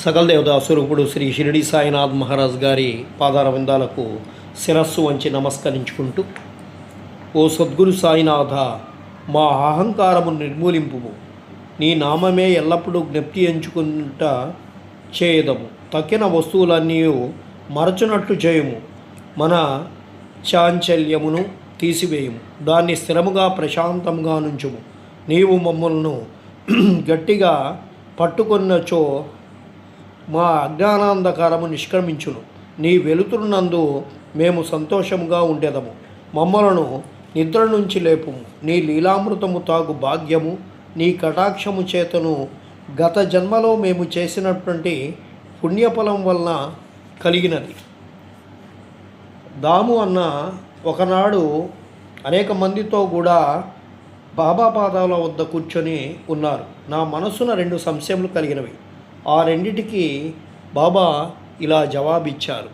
సకల దేవతా స్వరూపుడు శ్రీ షిరిడి సాయినాథ్ మహారాజ్ గారి పాదార విందాలకు శిరస్సు వంచి నమస్కరించుకుంటూ, ఓ సద్గురు సాయినాథ, మా అహంకారము నిర్మూలింపుము, నీ నామమే ఎల్లప్పుడూ జ్ఞప్తి ఎంచుకుంటా చేయదము, తక్కిన వస్తువులన్నీ మరచునట్లు చేయము, మన చాంచల్యమును తీసివేయము, దాన్ని స్థిరముగా ప్రశాంతంగా నుంచుము. నీవు మమ్మల్ని గట్టిగా పట్టుకొన్నచో మా అజ్ఞానాంధకారము నిష్క్రమించును. నీ వెలుతురునందు మేము సంతోషముగా ఉండేదము. మమ్మలను నిద్ర నుంచి లేపుము. నీ లీలామృతము తాగు భాగ్యము నీ కటాక్షము చేతను గత జన్మలో మేము చేసినటువంటి పుణ్యఫలం వలన కలిగినది. దాము అన్న ఒకనాడు అనేక మందితో కూడా బాబా పాదాల వద్ద కూర్చొని ఉన్నారు. నా మనసున 2 సంశయములు కలిగినవి. ఆ రెండిటికి బాబా ఇలా జవాబిచ్చారు.